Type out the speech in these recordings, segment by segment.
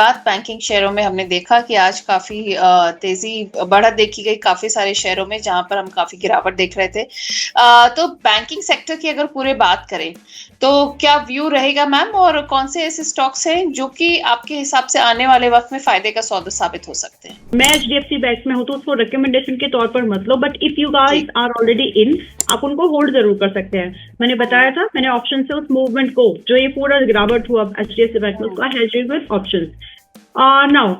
बाद बैंकिंग शेयरों में हमने देखा कि आज काफी तेजी बढ़त देखी गई काफी सारे शेयरों में, जहां पर हम काफी गिरावट देख रहे थे। तो बैंकिंग सेक्टर की अगर पूरे बात करें तो क्या व्यू रहेगा मैम, और कौन से ऐसे स्टॉक्स हैं जो कि आपके हिसाब से आने वाले वक्त में फायदे का सौदा साबित हो सकते हैं? मैं HDFC बैंक में हूँ तो उसको रिकमेंडेशन के तौर पर मत लो, बट इफ यू जी। गाइस आर ऑलरेडी इन, आप उनको होल्ड जरूर कर सकते हैं। मैंने बताया था, मैंने ऑप्शन से उस मूवमेंट को, जो ये पूरा गिरावट हुआ HDFC बैंक में, उसका हेजिंग विद ऑप्शंस। नाउ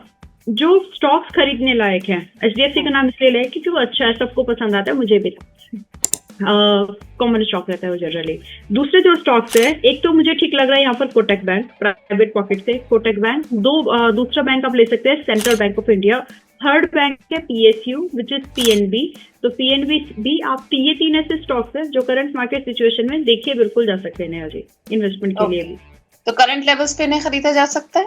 जो स्टॉक्स खरीदने लायक हैं, HDFC का नाम इसलिए ले क्योंकि वो अच्छा है, सबको पसंद आता है, मुझे भी कॉमन स्टॉक रहता है वो जनरली। दूसरे जो स्टॉक्स है, एक तो मुझे ठीक लग रहा है यहाँ पर कोटक बैंक, प्राइवेट पॉकेट से कोटक बैंक। दूसरा बैंक आप ले सकते हैं central bank of India. Third bank है PSU विच इज PNB। तो PNB भी आप, ये 3 ऐसे स्टॉक्स है जो करंट मार्केट सिचुएशन में देखिए बिल्कुल जा सकते हैं जी, इन्वेस्टमेंट के लिए भी। तो करंट लेवल्स पे इन्हें खरीदा जा सकता है?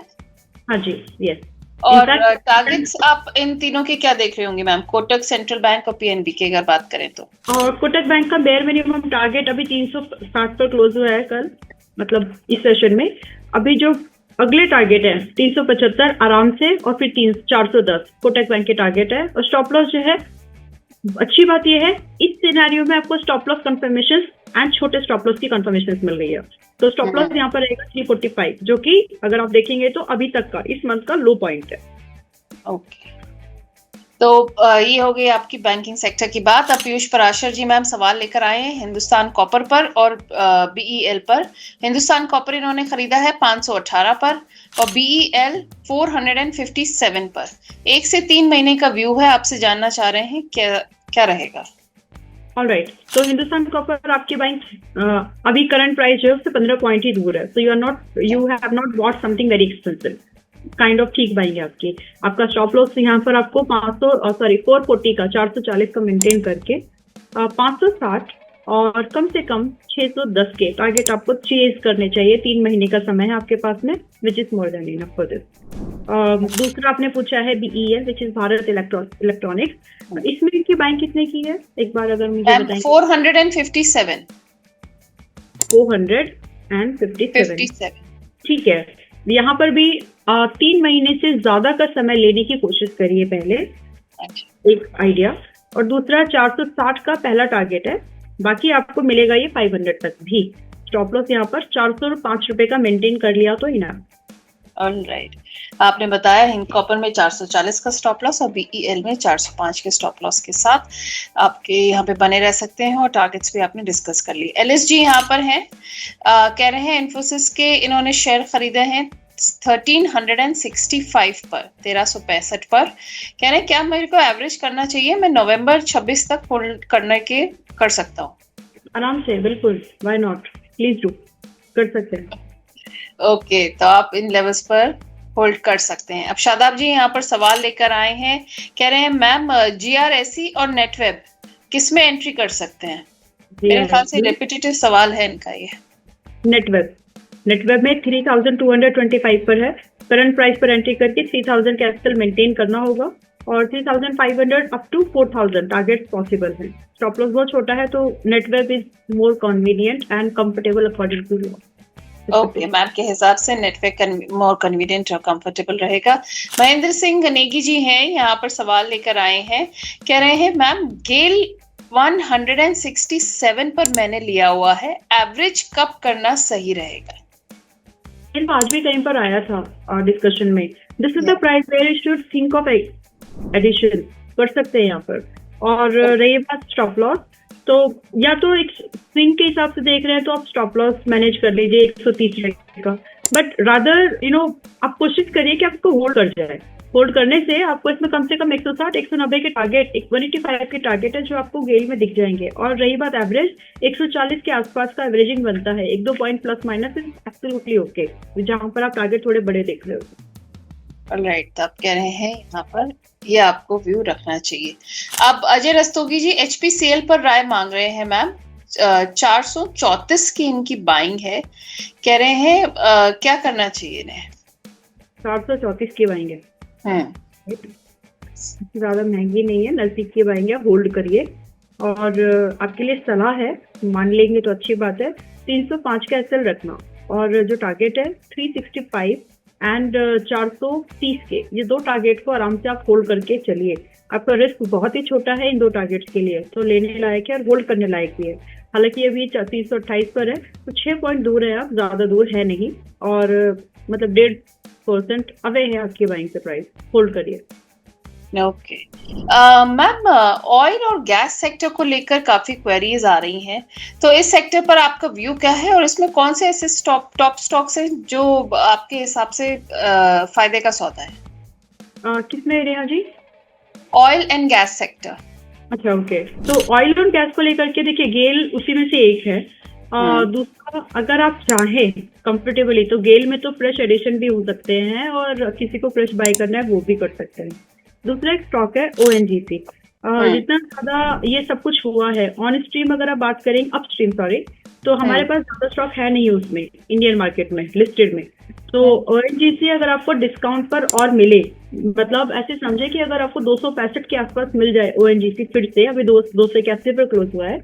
हाँ जी, यस। और टारगेट्स आप इन तीनों के क्या देख रहे होंगे मैम, कोटक, सेंट्रल बैंक और PNB की अगर बात करें तो? और कोटक बैंक का बेयर मिनिमम टारगेट अभी 360 पर क्लोज हुआ है कल, मतलब इस सेशन में। अभी जो अगले टारगेट है 375 आराम से, और फिर 410 कोटक बैंक के टारगेट है। और स्टॉप लॉस जो है, अच्छी बात यह है इस सिनेरियो में आपको स्टॉप लॉस कंफर्मेशन एंड छोटे स्टॉप लॉस की कंफर्मेशन मिल रही है। तो स्टॉप लॉस यहाँ पर रहेगा 345, जो कि अगर आप देखेंगे तो अभी तक का इस मंथ का लो पॉइंट है। ओके, तो ये हो गई आपकी बैंकिंग सेक्टर की बात। अब पीयूष पराशर जी मैम सवाल लेकर आए हैं हिंदुस्तान कॉपर पर और BEL पर। हिंदुस्तान कॉपर इन्होंने खरीदा है 518 पर और BEL 457 पर। 1 से 3 महीने का व्यू है, आपसे जानना चाह रहे हैं क्या रहेगा? ऑलराइट, तो हिंदुस्तान कॉपर आपकी बैंक अभी करंट प्राइस जो है उससे 15 पॉइंट ही दूर है। So you have not bought something very expensive, kind of ठीक बाइंग है आपकी। आपका स्टॉप लॉस यहाँ पर आपको 440 का 440 का मेंटेन करके 560 और कम से कम 610 के टारगेट आपको चेज करने चाहिए। 3 महीने का समय है आपके पास में, which is more than enough for this. दूसरा आपने पूछा है BEL which is Bharat electronics. इसमें की बाइंग कितने की है एक बार अगर मुझे बताएं? 457। ठीक है, यहाँ पर भी 3 महीने से ज्यादा का समय लेने की कोशिश करिए पहले, एक आइडिया। और दूसरा 460 का पहला टारगेट है, बाकी आपको मिलेगा ये 500 तक भी। स्टॉप लॉस यहाँ पर 405 रुपए का मेंटेन कर लिया तो इनफ। ऑलराइट, आपने बताया हिंद कॉपर में 440 का स्टॉप लॉस और BEL में 405 के स्टॉप लॉस के साथ आपके यहाँ पे बने रह सकते हैं, और टारगेट्स भी आपने डिस्कस कर लिए। LSG यहाँ पर हैं, कह रहे हैं इन्फोसिस के इन्होंने शेयर खरीदे हैं 1365 पर, 1365 पर। कह रहे हैं क्या मेरे को एवरेज करना चाहिए, मैं नवंबर 26 तक होल्ड कर सकता हूँ? आराम से, बिल्कुल, व्हाई नॉट, प्लीज डू, कर सकते हैं। ओके, तो आप इन लेवल्स पर होल्ड कर सकते हैं। अब शादाब जी यहाँ पर सवाल लेकर आए हैं, कह रहे हैं मैम GRSE और नेटवेब किस में एंट्री कर सकते हैं? मेरे ख्याल से रिपीटेटिव सवाल है इनका ये। नेटवेब में 3225 पर है, करंट प्राइस पर एंट्री करके 3000 कैपिटल मेंटेन करना होगा, और 3500 अप टू 4000 टारगेट पॉसिबल है। स्टॉप लॉस बहुत छोटा है, तो Netweb is more convenient and comfortable according to you. Okay, ma'am के हिसाब से नेटवर्क मोर कन्वीनियंट और कंफर्टेबल रहेगा। महेंद्र सिंह नेगी जी हैं यहाँ पर सवाल लेकर आए हैं, कह रहे हैं मैम गेल 167 पर मैंने लिया हुआ है, एवरेज कब करना सही रहेगा? आज भी कहीं पर आया था डिस्कशन में, this is the price where you should think of addition, कर सकते हैं यहाँ पर। और रही बात स्टॉप लॉस, तो या तो एक स्विंग के हिसाब से देख रहे हैं तो आप स्टॉप लॉस मैनेज कर लीजिए 130 का, बट रादर आप कोशिश करिए कि आपको होल्ड कर जाए। होल्ड करने से आपको इसमें कम से कम 160 190 के टारगेट, 185 के टारगेट है जो आपको गेल में दिख जाएंगे। और रही बात एवरेज, 140 के आसपास का एवरेजिंग बनता है, 1-2 point plus minus is absolutely okay, जहां पर आप टारगेट थोड़े बड़े देख रहे हो। ऑलराइट, तो आप कह रहे हैं यहाँ पर ये आपको व्यू रखना चाहिए। अब अजय रस्तोगी जी HPCL पर राय मांग रहे हैं मैम, 434 की इनकी बाइंग है, कह रहे हैं क्या करना चाहिए इन्हें? 434 की बाइंग है, ज्यादा महंगी नहीं है, नजदीक की बाइंग है, होल्ड करिए। और आपके लिए सलाह है, मान लेंगे तो अच्छी बात है, 305 का SL रखना, और जो टारगेट है 365 एंड 430 के, ये दो टारगेट को आराम से आप होल्ड करके चलिए। आपका रिस्क बहुत ही छोटा है इन दो टारगेट्स के लिए, तो लेने लायक है और होल्ड करने लायक भी है। हालांकि अभी 328 पर है, तो 6 पॉइंट दूर है, आप ज्यादा दूर है नहीं, और मतलब 1.5% अवे है आपकी बाइंग से प्राइस। होल्ड करिए। ओके मैम, ऑयल और गैस सेक्टर को लेकर काफी क्वेरीज आ रही हैं, तो इस सेक्टर पर आपका व्यू क्या है और इसमें कौन से ऐसे टॉप स्टॉक्स हैं जो आपके हिसाब से फायदे का सौदा है? किसमें Reha ji? Oil and gas sector. अच्छा, ओके। तो ऑयल और गैस को लेकर के देखिए, गेल उसी में से एक है। दूसरा, अगर आप चाहें कंफर्टेबली तो गेल में तो फ्रेश एडिशन भी हो सकते हैं, और किसी को फ्रेश बाय करना है वो भी कर सकते हैं। दूसरा एक स्टॉक है ONGC। जितना ज्यादा ये सब कुछ हुआ है ऑन स्ट्रीम, अगर आप बात करें अपस्ट्रीम, सॉरी, तो हमारे पास ज्यादा स्टॉक है नहीं उसमें, इंडियन मार्केट में लिस्टेड में। तो ONGC अगर आपको डिस्काउंट पर और मिले, मतलब ऐसे समझे कि अगर आपको 265 के आसपास मिल जाए ONGC फिर से, अभी 281 पर क्लोज हुआ है,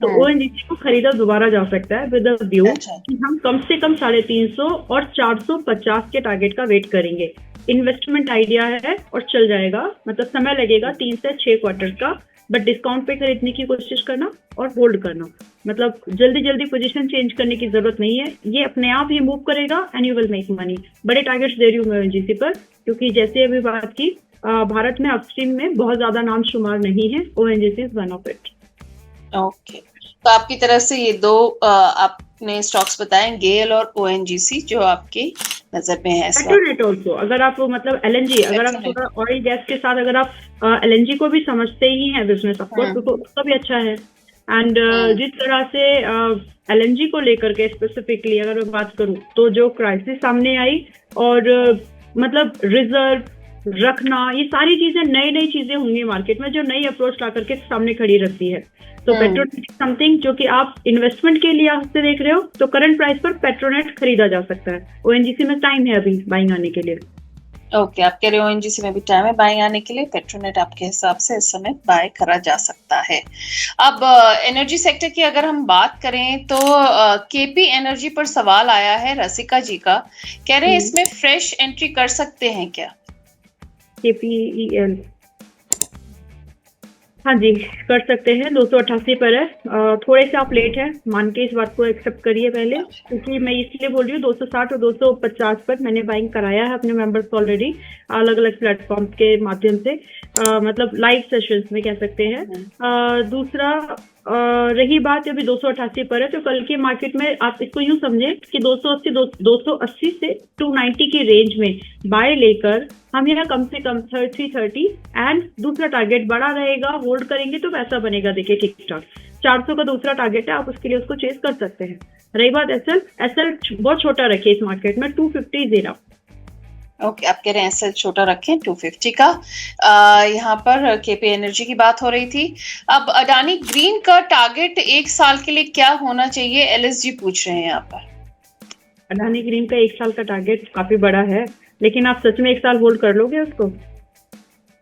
तो ONGC को खरीदा दोबारा जा सकता है विद व्यू कि हम कम से कम 350 और 450 के टारगेट का वेट करेंगे। इन्वेस्टमेंट आइडिया है और चल जाएगा, मतलब समय लगेगा 3 से 6 क्वार्टर का, बट डिस्काउंट पे खरीदने की कोशिश करना और होल्ड करना, मतलब जल्दी पोजीशन चेंज करने की जरूरत नहीं है, ये अपने आप ही मूव करेगा and you will make money. बड़े टारगेट्स दे रही हूँ मैं ONGC पर, क्योंकि जैसे अभी बात की, भारत में अपस्ट्रीम में बहुत ज्यादा नाम शुमार नहीं है, ONGC is one of it. Okay, तो आपकी तरफ से ये दो आपने स्टॉक्स बताए, गेल और ONGC, जो आपकी नजर में है। पेट्रोनेट ऑल्सो, अगर आप मतलब LNG, अगर आप थोड़ा ऑयल गैस के साथ अगर आप LNG को भी समझते ही हैं बिजनेस, ऑफकोर्स, तो उसका भी अच्छा है। एंड जिस तरह से LNG को लेकर के स्पेसिफिकली अगर मैं बात करूं, तो जो क्राइसिस सामने आई और मतलब रिजर्व रखना, ये सारी चीजें नई चीजें होंगी मार्केट में, जो नई अप्रोच ला करके सामने खड़ी रहती है। तो पेट्रोनेट समथिंग जो कि आप इन्वेस्टमेंट के लिए से देख रहे हो, तो करंट प्राइस पर पेट्रोनेट खरीदा जा सकता है। ONGC में टाइम है अभी बाइंग आने के लिए। ओके, आप कह रहे हो ONGC में भी टाइम है बाइंग आने के लिए, पेट्रोनेट आपके हिसाब से इस समय बाय करा जा सकता है। अब एनर्जी सेक्टर की अगर हम बात करें, तो KP एनर्जी पर सवाल आया है रसिका जी का, कह रहे हैं इसमें फ्रेश एंट्री कर सकते हैं क्या? KPEL, हाँ जी, कर सकते हैं। 288 पर है, थोड़े से आप लेट है, मान के इस बात को एक्सेप्ट करिए पहले, क्योंकि मैं इसलिए बोल रही हूँ 260 और 250 पर मैंने बाइंग कराया है अपने मेंबर्स को ऑलरेडी, अलग अलग प्लेटफॉर्म के माध्यम से, मतलब लाइव सेशंस में कह सकते हैं। दूसरा, रही बात अभी 288 पर है, तो कल के मार्केट में आप इसको यूं समझे कि 280 से 290 की रेंज में बाय लेकर हम यहाँ कम से कम 330 एंड दूसरा टारगेट बड़ा रहेगा, होल्ड करेंगे तो पैसा बनेगा। देखिए ठीक ठाक 400 का दूसरा टारगेट है, आप उसके लिए उसको चेस कर सकते हैं। रही बात एसएल बहुत छोटा रखिए इस मार्केट में, 250 जीरो। ओके, आप कह रहे हैं एसएल छोटा रखें 250 का। यहाँ पर KP एनर्जी की बात हो रही थी। अब अडानी ग्रीन का टारगेट 1 साल के लिए क्या होना चाहिए, LSG पूछ रहे हैं यहाँ पर। अडानी ग्रीन का 1 साल का टारगेट काफी बड़ा है, लेकिन आप सच में 1 साल होल्ड कर लोगे उसको?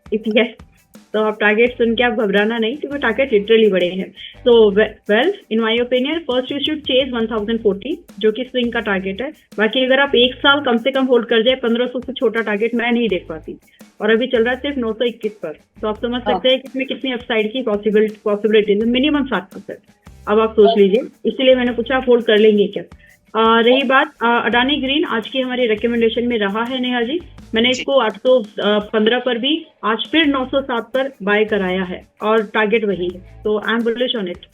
यस, तो आप टारगेट सुन के आप घबराना नहीं, क्योंकि टारगेट लिटरली बड़े हैं। तो well, in my opinion, first you should chase 1040, जो कि स्विंग का टारगेट है। बाकी अगर आप 1 साल कम से कम होल्ड कर जाए, 1500 से छोटा टारगेट मैं नहीं देख पाती, और अभी चल रहा है सिर्फ 921 पर, तो आप समझ सकते हैं कि इसमें कितनी अपसाइड की पॉसिबिलिटी है, मिनिमम 7%। अब आप सोच लीजिए, इसलिए मैंने पूछा आप होल्ड कर लेंगे क्या। रही बात अडानी ग्रीन, आज की हमारी रिकमेंडेशन में रहा है नेहा जी, मैंने इसको 815 पर भी, आज फिर 907 पर बाय कराया है, और टारगेट वही है, तो I am bullish on it.